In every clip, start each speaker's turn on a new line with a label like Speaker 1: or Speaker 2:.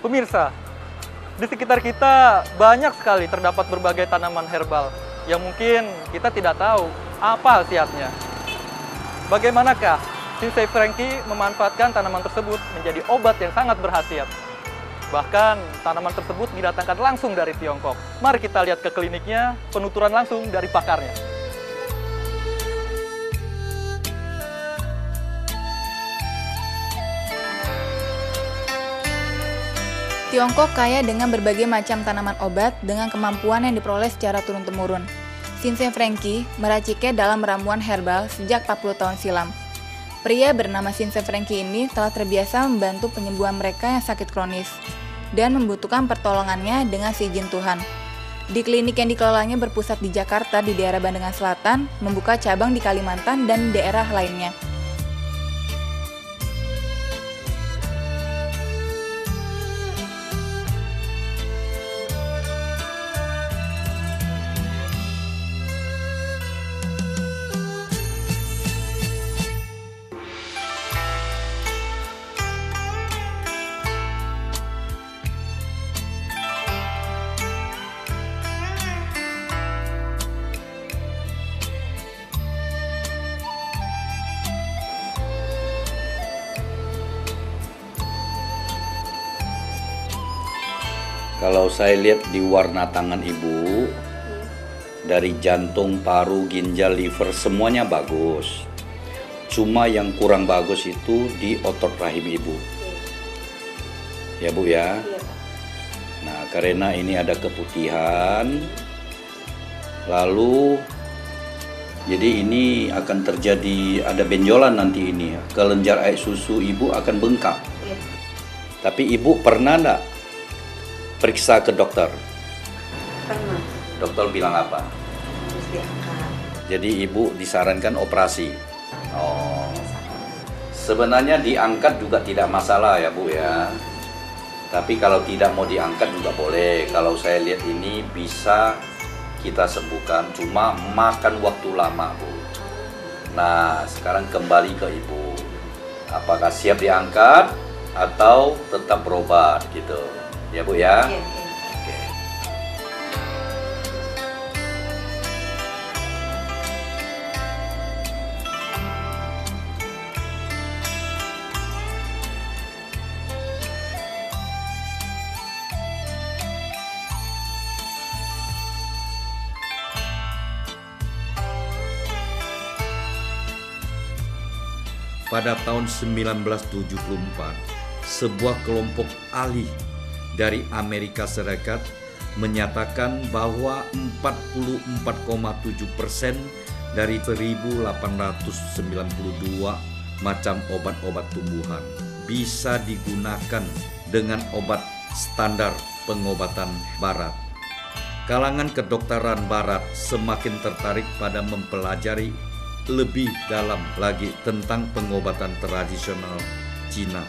Speaker 1: Pemirsa, di sekitar kita banyak sekali terdapat berbagai tanaman herbal yang mungkin kita tidak tahu apa khasiatnya. Bagaimanakah Sensei Franky memanfaatkan tanaman tersebut menjadi obat yang sangat berkhasiat? Bahkan tanaman tersebut didatangkan langsung dari Tiongkok. Mari kita lihat ke kliniknya, penuturan langsung dari pakarnya.
Speaker 2: Tiongkok kaya dengan berbagai macam tanaman obat dengan kemampuan yang diperoleh secara turun-temurun. Sensei Franky meraciknya dalam ramuan herbal sejak 40 tahun silam. Pria bernama Sensei Franky ini telah terbiasa membantu penyembuhan mereka yang sakit kronis dan membutuhkan pertolongannya dengan seizin Tuhan. Di klinik yang dikelolanya berpusat di Jakarta di daerah Bandengan Selatan, membuka cabang di Kalimantan dan daerah lainnya.
Speaker 3: Kalau saya lihat di warna tangan ibu, dari jantung, paru, ginjal, liver, semuanya bagus. Cuma yang kurang bagus itu di otot rahim ibu. Ya Bu ya? Nah, karena ini ada keputihan, lalu jadi ini akan terjadi, ada benjolan nanti ini. Kelenjar air susu ibu akan bengkak. Tapi ibu pernah enggak periksa ke dokter?
Speaker 4: Pernah.
Speaker 3: Dokter bilang apa?
Speaker 4: Harus diangkat.
Speaker 3: Jadi ibu disarankan operasi. Oh. Sebenarnya diangkat juga tidak masalah ya Bu ya. Tapi kalau tidak mau diangkat juga boleh. Kalau saya lihat ini bisa kita sembuhkan, cuma makan waktu lama Bu. Nah, sekarang kembali ke ibu. Apakah siap diangkat atau tetap berobat gitu? Ya Bu ya?
Speaker 4: Iya.
Speaker 3: Oke. Pada tahun 1974, sebuah kelompok ahli dari Amerika Serikat menyatakan bahwa 44,7% dari 1.892 macam obat-obat tumbuhan bisa digunakan dengan obat standar pengobatan barat. Kalangan kedokteran barat semakin tertarik pada mempelajari lebih dalam lagi tentang pengobatan tradisional Cina.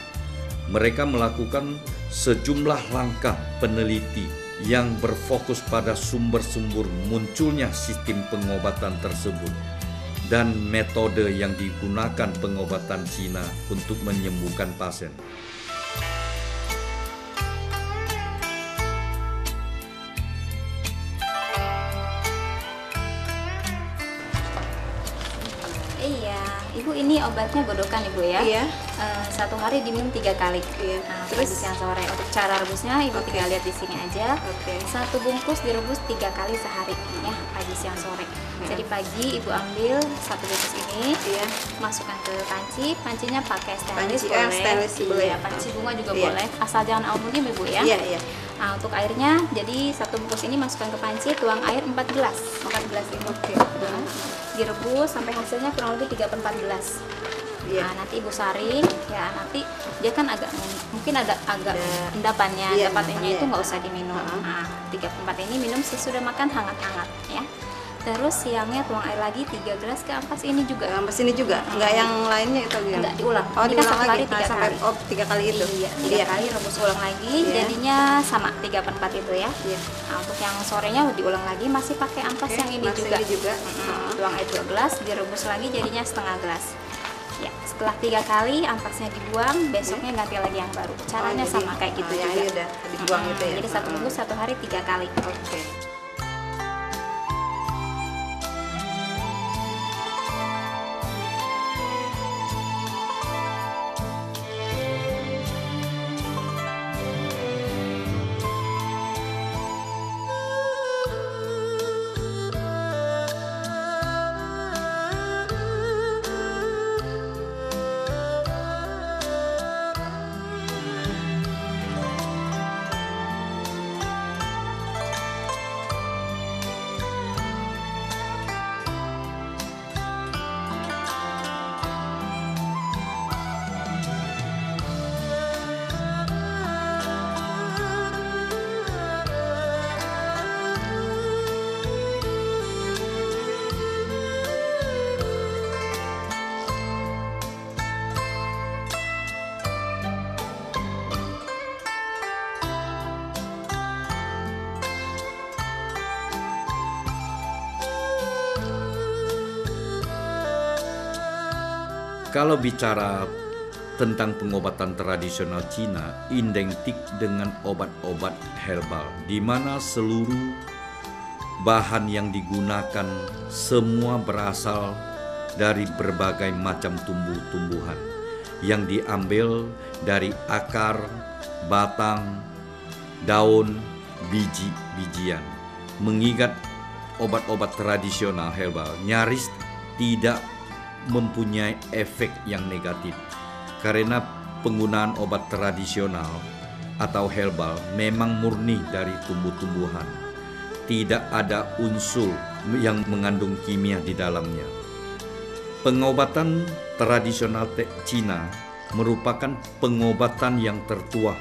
Speaker 3: Mereka melakukan sejumlah langkah peneliti yang berfokus pada sumber-sumber munculnya sistem pengobatan tersebut dan metode yang digunakan pengobatan Cina untuk menyembuhkan pasien.
Speaker 5: Iya, Ibu ini obatnya godokan Ibu ya.
Speaker 4: Iya.
Speaker 5: Satu hari diminum 3 kali.
Speaker 4: Iya.
Speaker 5: Nah,
Speaker 4: Terus?
Speaker 5: pagi siang sore. Untuk cara rebusnya Ibu tinggal lihat di sini aja.
Speaker 4: Oke.
Speaker 5: Satu bungkus direbus 3 kali sehari ya, pagi siang sore. Jadi pagi Ibu ambil satu bungkus ini,
Speaker 4: Iya.
Speaker 5: masukkan ke panci. Pancinya pakai stainless
Speaker 4: Panci,
Speaker 5: boleh.
Speaker 4: stainless boleh.
Speaker 5: Iya, panci bunga juga
Speaker 4: Iya.
Speaker 5: boleh. Asal jangan aluminium Ibu ya.
Speaker 4: Iya, iya.
Speaker 5: Nah, untuk airnya, jadi satu bungkus ini masukkan ke panci, tuang air 4 gelas. 4 gelas ini.
Speaker 4: Oke.
Speaker 5: Nah, direbus sampai hasilnya kurang lebih 3/4 gelas.
Speaker 4: Iya.
Speaker 5: Nah, nanti Ibu saring, ya nanti dia kan agak mungkin agak endapannya,
Speaker 4: Iya,
Speaker 5: endapannya itu
Speaker 4: iya.
Speaker 5: nggak usah diminum. Nah, 3/4 ini minum sesudah makan hangat-hangat ya. Terus siangnya tuang air lagi 3 gelas ke ampas ini juga.
Speaker 4: Ampas ini juga, nggak yang lainnya itu gitu.
Speaker 5: Enggak diulang.
Speaker 4: Oh,
Speaker 5: Ini kan
Speaker 4: diulang
Speaker 5: satu
Speaker 4: lagi.
Speaker 5: hari 3
Speaker 4: sampai
Speaker 5: kali.
Speaker 4: 3 kali itu.
Speaker 5: Iya, 3 kali rebus ulang lagi,
Speaker 4: Iya.
Speaker 5: jadinya sama 3/4 itu ya.
Speaker 4: Iya.
Speaker 5: Nah, untuk yang sorenya diulang lagi masih pakai ampas
Speaker 4: Oke,
Speaker 5: yang ini
Speaker 4: masih
Speaker 5: juga.
Speaker 4: ini juga.
Speaker 5: Tuang air 2 gelas, direbus lagi jadinya setengah gelas. Ya, setelah 3 kali ampasnya dibuang, besoknya ganti lagi yang baru. Caranya
Speaker 4: jadi-
Speaker 5: sama kayak gitu
Speaker 4: yang
Speaker 5: juga.
Speaker 4: ini udah dibuang gitu ya.
Speaker 5: Jadi 1 minggu 1 hari 3 kali.
Speaker 4: Oke.
Speaker 3: Kalau bicara tentang pengobatan tradisional Cina, identik dengan obat-obat herbal, di mana seluruh bahan yang digunakan semua berasal dari berbagai macam tumbuh-tumbuhan yang diambil dari akar, batang, daun, biji-bijian. Mengingat obat-obat tradisional herbal nyaris tidak mempunyai efek yang negatif karena penggunaan obat tradisional atau herbal memang murni dari tumbuh-tumbuhan. Tidak ada unsur yang mengandung kimia di dalamnya. Pengobatan tradisional Cina merupakan pengobatan yang tertua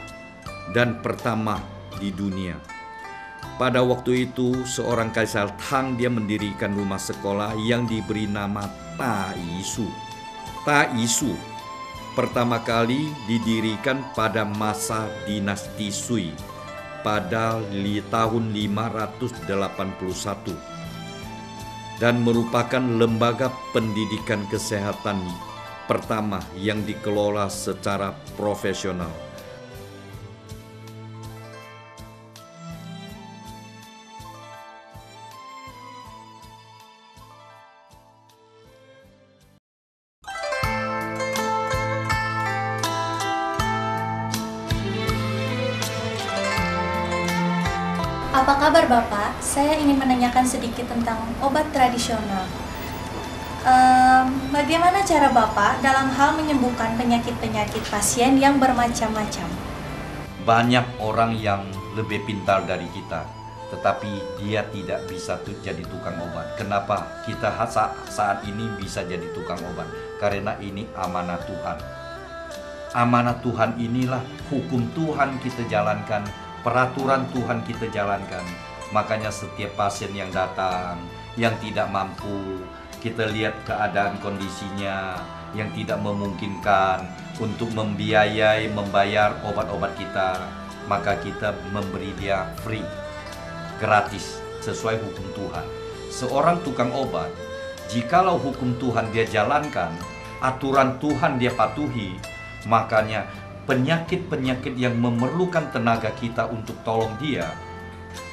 Speaker 3: dan pertama di dunia. Pada waktu itu, seorang Kaisar Tang dia mendirikan rumah sekolah yang diberi nama Taisu. Taisu pertama kali didirikan pada masa dinasti Sui pada tahun 581 dan merupakan lembaga pendidikan kesehatan pertama yang dikelola secara profesional.
Speaker 6: Apa kabar Bapak? Saya ingin menanyakan sedikit tentang obat tradisional. Bagaimana cara Bapak dalam hal menyembuhkan penyakit-penyakit pasien yang bermacam-macam?
Speaker 3: Banyak orang yang lebih pintar dari kita, tetapi dia tidak bisa jadi tukang obat. Kenapa kita saat ini bisa jadi tukang obat? Karena ini amanah Tuhan. Amanah Tuhan inilah hukum Tuhan kita jalankan, peraturan Tuhan kita jalankan. Makanya setiap pasien yang datang, yang tidak mampu, kita lihat keadaan kondisinya yang tidak memungkinkan untuk membayar obat-obat kita, maka kita memberi dia free, gratis, sesuai hukum Tuhan. Seorang tukang obat, jikalau hukum Tuhan dia jalankan, aturan Tuhan dia patuhi, makanya penyakit-penyakit yang memerlukan tenaga kita untuk tolong dia,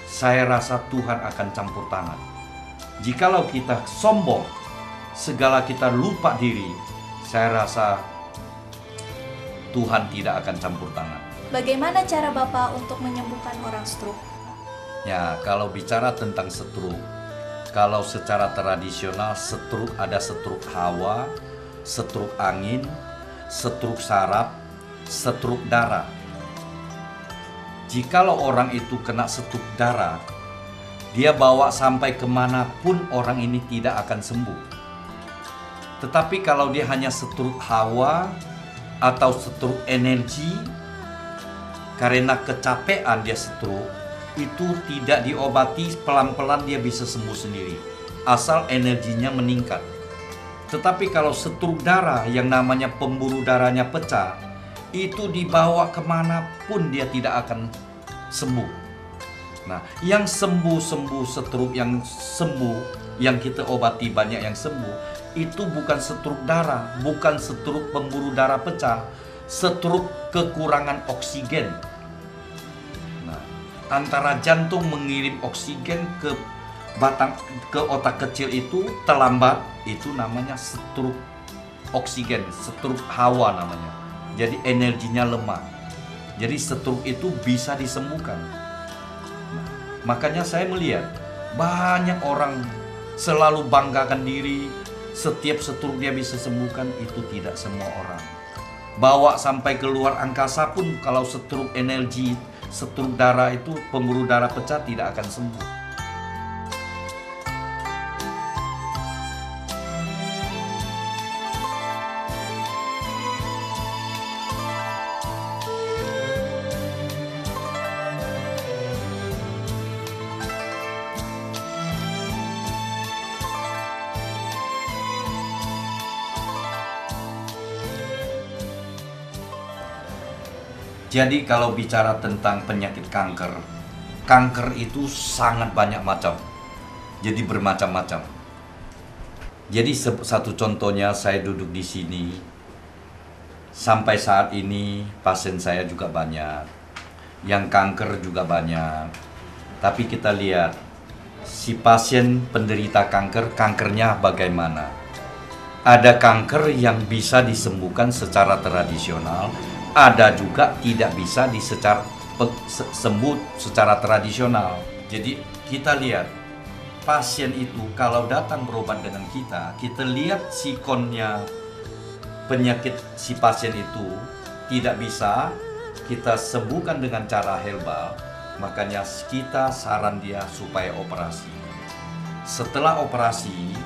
Speaker 3: saya rasa Tuhan akan campur tangan. Jikalau kita sombong, segala kita lupa diri, saya rasa Tuhan tidak akan campur tangan.
Speaker 6: Bagaimana cara Bapak untuk menyembuhkan orang stroke?
Speaker 3: Ya, kalau bicara tentang stroke, kalau secara tradisional stroke ada stroke hawa, stroke angin, stroke saraf, stroke darah. Jikalau orang itu kena stroke darah, dia bawa sampai kemanapun orang ini tidak akan sembuh. Tetapi kalau dia hanya stroke hawa atau stroke energi, karena kecapean dia stroke, itu tidak diobati, pelan-pelan dia bisa sembuh sendiri, asal energinya meningkat. Tetapi kalau stroke darah yang namanya pembuluh darahnya pecah, itu dibawa kemanapun dia tidak akan sembuh. Nah, yang sembuh stroke, yang sembuh, yang kita obati banyak yang sembuh, itu bukan stroke darah, bukan stroke pembuluh darah pecah, stroke kekurangan oksigen. Nah, antara jantung mengirim oksigen ke otak kecil itu terlambat, itu namanya stroke oksigen, stroke hawa namanya. Jadi energinya lemah. Jadi stroke itu bisa disembuhkan. Nah, makanya saya melihat banyak orang selalu banggakan diri, setiap stroke dia bisa sembuhkan, itu tidak semua orang. Bawa sampai keluar angkasa pun kalau stroke energi, stroke darah itu pembuluh darah pecah tidak akan sembuh. Jadi kalau bicara tentang penyakit kanker, kanker itu sangat banyak macam. Jadi bermacam-macam. Jadi satu contohnya, saya duduk di sini. Sampai saat ini pasien saya juga banyak. Yang kanker juga banyak. Tapi kita lihat si pasien penderita kanker, kankernya bagaimana? Ada kanker yang bisa disembuhkan secara tradisional, ada juga tidak bisa sembuh secara tradisional. Jadi kita lihat pasien itu kalau datang berobat dengan kita lihat sikonnya penyakit si pasien itu tidak bisa kita sembuhkan dengan cara herbal, makanya kita saran dia supaya operasi. Setelah operasi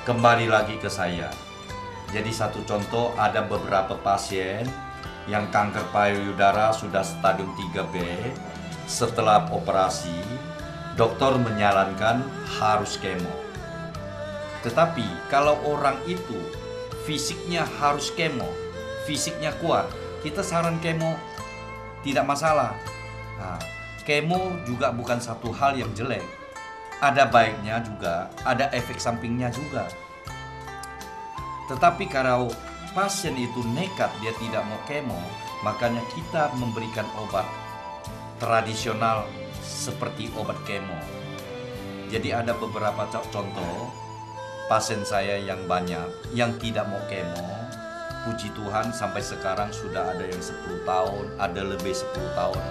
Speaker 3: kembali lagi ke saya. Jadi satu contoh, ada beberapa pasien yang kanker payudara sudah stadium 3B. Setelah operasi, dokter menyarankan harus kemo. Tetapi kalau orang itu fisiknya harus kemo, fisiknya kuat, kita saran kemo tidak masalah. Nah, kemo juga bukan satu hal yang jelek. Ada baiknya juga, ada efek sampingnya juga. Tetapi kalau pasien itu nekat, dia tidak mau kemo, makanya kita memberikan obat tradisional seperti obat kemo. Jadi ada beberapa contoh pasien saya yang banyak yang tidak mau kemo. Puji Tuhan sampai sekarang sudah ada yang 10 tahun, ada lebih 10 tahun.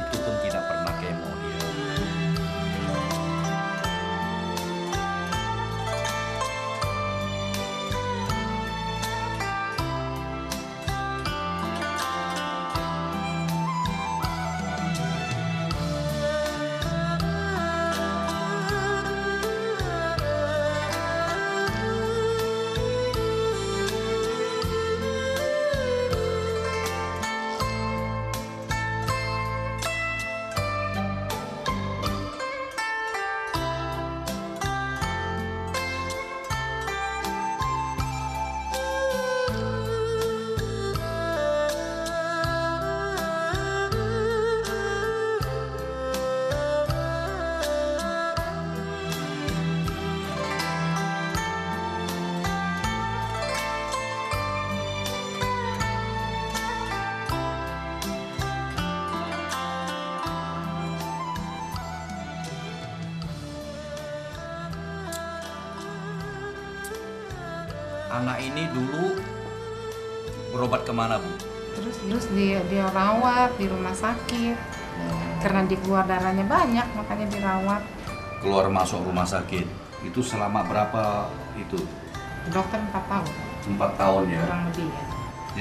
Speaker 3: Itu pun tidak pernah kemo dia. Anak ini dulu berobat kemana, Bu?
Speaker 7: Terus dia rawat di rumah sakit. Karena di keluar darahnya banyak, makanya dirawat.
Speaker 3: Keluar masuk rumah sakit. Itu selama berapa itu?
Speaker 7: Dokter 4 tahun.
Speaker 3: 4 tahun ya?
Speaker 7: Kurang lebih ya.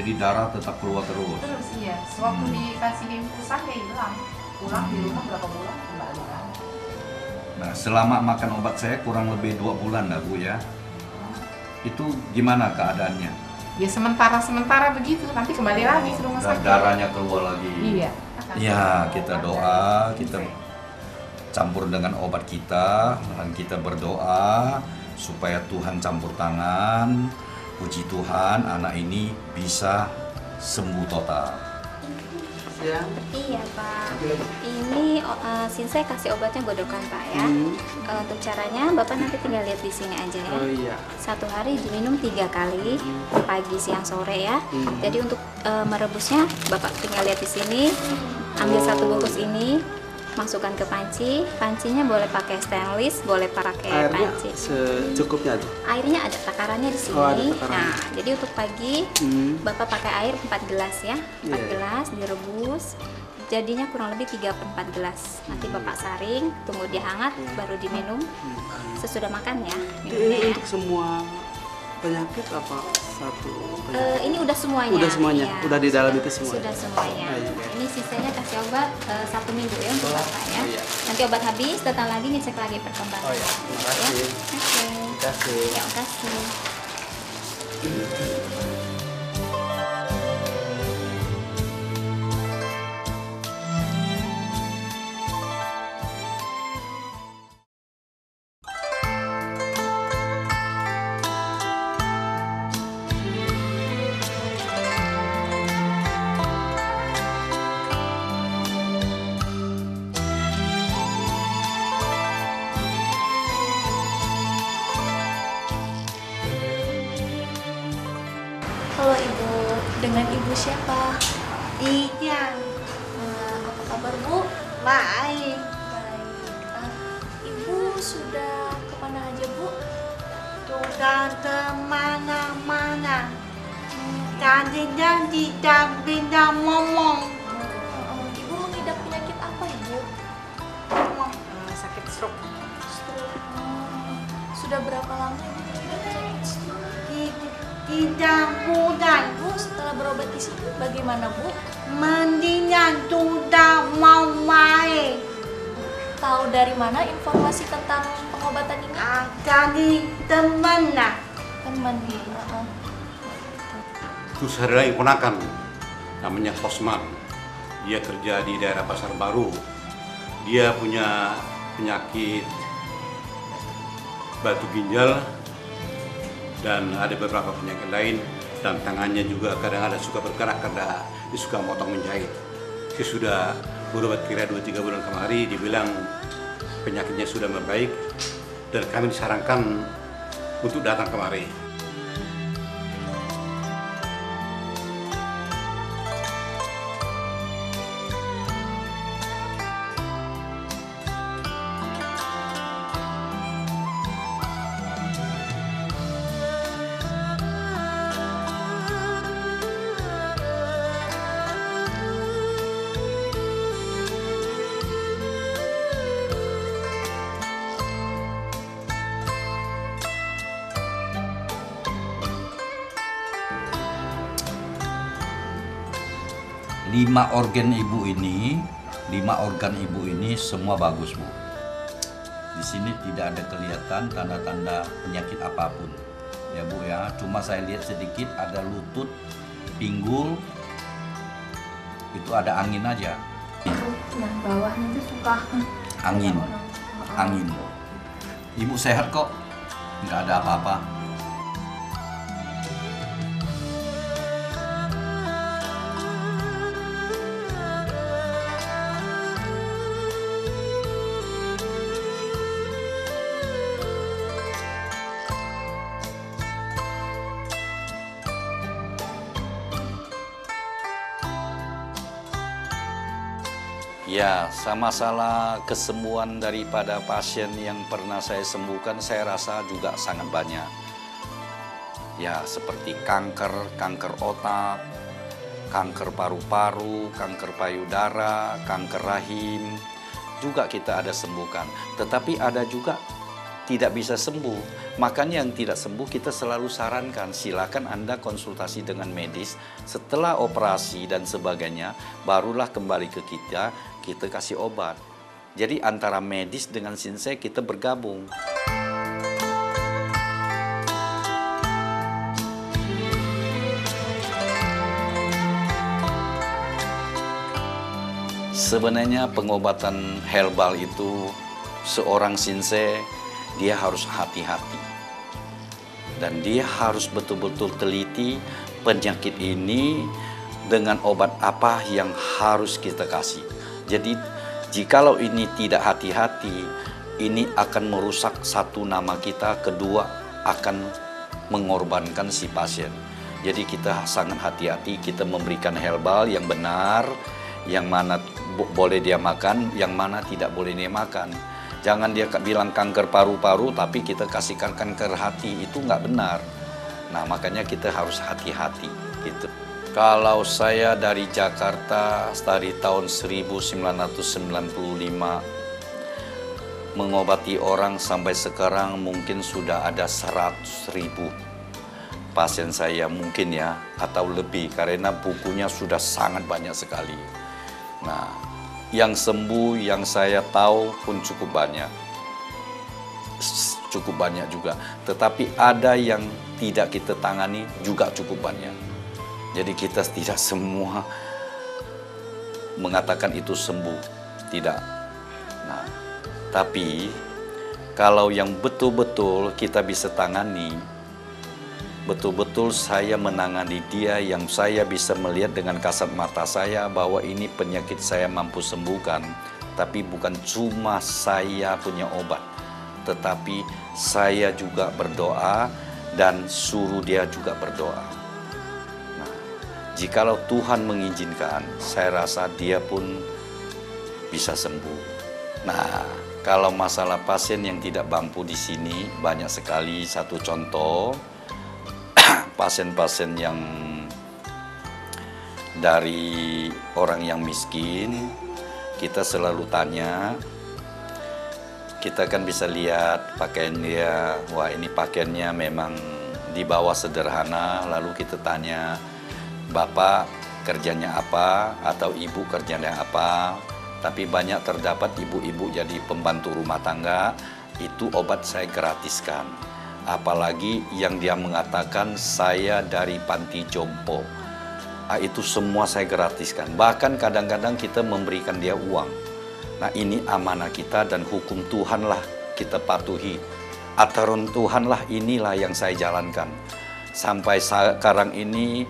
Speaker 3: Jadi darah tetap keluar terus?
Speaker 7: Terus iya. Sewaktu dikasih infusan dia hilang. Pulang di rumah berapa bulan? Kembali lagi.
Speaker 3: Nah, selama makan obat saya kurang lebih 2 bulan lah, Bu ya. Itu gimana keadaannya?
Speaker 7: Ya sementara begitu, nanti kembali lagi ke rumah sakit.
Speaker 3: Darahnya keluar lagi.
Speaker 7: Iya.
Speaker 3: Ya, kita doa, kita campur dengan obat kita, dan kita berdoa supaya Tuhan campur tangan. Puji Tuhan, anak ini bisa sembuh total.
Speaker 8: ya.
Speaker 5: Seperti ya Pak. Ini Sinsei kasih obatnya godokan Pak ya. Untuk caranya Bapak nanti tinggal lihat di sini aja ya.
Speaker 8: Oh iya.
Speaker 5: Satu hari diminum 3 kali, pagi, siang, sore ya. Jadi untuk merebusnya Bapak tinggal lihat di sini. Ambil satu bungkus ini, masukkan ke panci. Pancinya boleh pakai stainless, boleh pakai
Speaker 8: Airnya
Speaker 5: panci.
Speaker 8: secukupnya aja.
Speaker 5: Airnya ada takarannya di sini.
Speaker 8: Oh, ada takarannya.
Speaker 5: Nah, jadi untuk pagi Bapak pakai air 4 gelas ya. 4 gelas direbus. Jadinya kurang lebih 3/4 gelas. Nanti Bapak saring, tunggu dia hangat baru diminum. Sesudah makan ya. Minumnya
Speaker 8: Ini
Speaker 5: ya.
Speaker 8: untuk semua penyakit apa satu penyakit?
Speaker 5: Ini udah semuanya.
Speaker 8: Udah semuanya?
Speaker 5: Iya,
Speaker 8: Udah di dalam itu semua?
Speaker 5: Sudah semuanya.
Speaker 8: Ah, iya.
Speaker 5: Ini sisanya kasih obat 1 minggu ya untuk Bapak ya.
Speaker 8: iya.
Speaker 5: Nanti obat habis, datang lagi ngecek lagi perkembangan.
Speaker 8: Oh iya, terima kasih.
Speaker 5: Ya. Oke.
Speaker 8: Terima kasih.
Speaker 5: Ya, makasih.
Speaker 6: Halo Ibu, dengan Ibu siapa?
Speaker 4: Iya,
Speaker 6: Apa kabar Bu?
Speaker 4: baik.
Speaker 6: Baik. Ibu sudah kemana aja Bu?
Speaker 4: Sudah kemana-mana. Tadinya tidak bisa ngomong.
Speaker 6: Ibu mengidap penyakit apa Ibu?
Speaker 4: Sakit stroke.
Speaker 6: Stroke. Sudah berapa lama Ibu mengidap penyakit stroke?
Speaker 4: Tidak bulan.
Speaker 6: Bu, setelah berobat di sini bagaimana Bu?
Speaker 4: Mendingan sudah mau main.
Speaker 6: Tahu dari mana informasi tentang pengobatan ini?
Speaker 4: Dari teman lah.
Speaker 6: Teman.
Speaker 9: Itu saudara yang ponakan, namanya Osman. Dia kerja di daerah Pasar Baru. Dia punya penyakit batu ginjal dan ada beberapa penyakit lain, dan tangannya juga kadang ada suka bergerak karena dia suka motong menjahit. Dia sudah berobat kira 2-3 bulan kemari, dibilang penyakitnya sudah membaik dan kami disarankan untuk datang kemari.
Speaker 3: Lima organ ibu ini semua bagus, Bu. Di sini tidak ada kelihatan tanda-tanda penyakit apapun. Ya, Bu ya. Cuma saya lihat sedikit ada lutut, pinggul. Itu ada angin aja.
Speaker 6: Nah, bawahnya itu suka
Speaker 3: Angin. Ibu sehat kok. Nggak ada apa-apa. Ya, masalah kesembuhan daripada pasien yang pernah saya sembuhkan, saya rasa juga sangat banyak. Ya, seperti kanker otak, kanker paru-paru, kanker payudara, kanker rahim, juga kita ada sembuhkan. Tetapi ada juga tidak bisa sembuh. Makanya yang tidak sembuh kita selalu sarankan, silakan Anda konsultasi dengan medis. Setelah operasi dan sebagainya, barulah kembali ke kita kasih obat. Jadi antara medis dengan Sinsei kita bergabung. Sebenarnya pengobatan herbal itu seorang Sinsei dia harus hati-hati. Dan dia harus betul-betul teliti penyakit ini dengan obat apa yang harus kita kasih. Jadi jikalau ini tidak hati-hati, ini akan merusak satu, nama kita, kedua akan mengorbankan si pasien. Jadi kita sangat hati-hati, kita memberikan herbal yang benar, yang mana boleh dia makan, yang mana tidak boleh dia makan. Jangan dia bilang kanker paru-paru tapi kita kasihkan kanker hati, itu nggak benar. Nah makanya kita harus hati-hati gitu. Kalau saya dari Jakarta dari tahun 1995 mengobati orang sampai sekarang mungkin sudah ada 100.000 pasien saya mungkin ya, atau lebih, karena bukunya sudah sangat banyak sekali. Nah, yang sembuh yang saya tahu pun cukup banyak juga. Tetapi ada yang tidak kita tangani juga cukup banyak. Jadi kita tidak semua mengatakan itu sembuh, tidak. Nah, tapi kalau yang betul-betul kita bisa tangani, betul-betul saya menangani dia, yang saya bisa melihat dengan kasat mata saya bahwa ini penyakit saya mampu sembuhkan. Tapi bukan cuma saya punya obat, tetapi saya juga berdoa dan suruh dia juga berdoa. Nah, jikalau Tuhan mengizinkan, saya rasa dia pun bisa sembuh. Nah, kalau masalah pasien yang tidak mampu di sini banyak sekali. Satu contoh, pasien-pasien yang dari orang yang miskin, kita selalu tanya, kita kan bisa lihat pakaian dia, wah ini pakaiannya memang di bawah sederhana, lalu kita tanya, Bapak kerjanya apa atau Ibu kerjanya apa, tapi banyak terdapat ibu-ibu jadi pembantu rumah tangga, itu obat saya gratiskan. Apalagi yang dia mengatakan saya dari panti jompo, itu semua saya gratiskan. Bahkan kadang-kadang kita memberikan dia uang. Nah ini amanah kita dan hukum Tuhanlah kita patuhi. Aturan Tuhanlah inilah yang saya jalankan. Sampai sekarang ini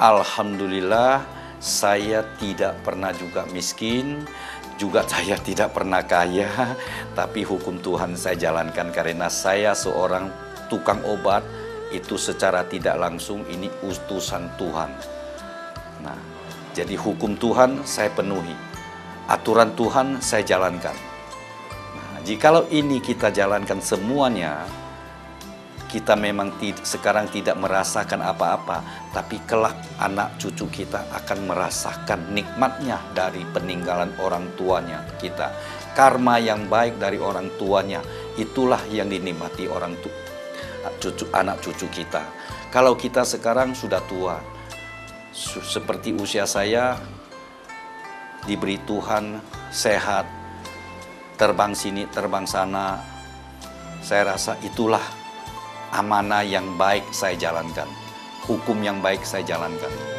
Speaker 3: alhamdulillah saya tidak pernah juga miskin, juga saya tidak pernah kaya, tapi hukum Tuhan saya jalankan karena saya seorang tukang obat, itu secara tidak langsung ini utusan Tuhan. Nah, jadi hukum Tuhan saya penuhi, aturan Tuhan saya jalankan. Nah, jikalau ini kita jalankan semuanya, kita memang sekarang tidak merasakan apa-apa, tapi kelak anak cucu kita akan merasakan nikmatnya dari peninggalan orang tuanya kita. Karma yang baik dari orang tuanya, itulah yang dinikmati anak cucu kita. Kalau kita sekarang sudah tua, seperti usia saya, diberi Tuhan sehat, terbang sini, terbang sana, saya rasa itulah amanah yang baik saya jalankan, hukum yang baik saya jalankan.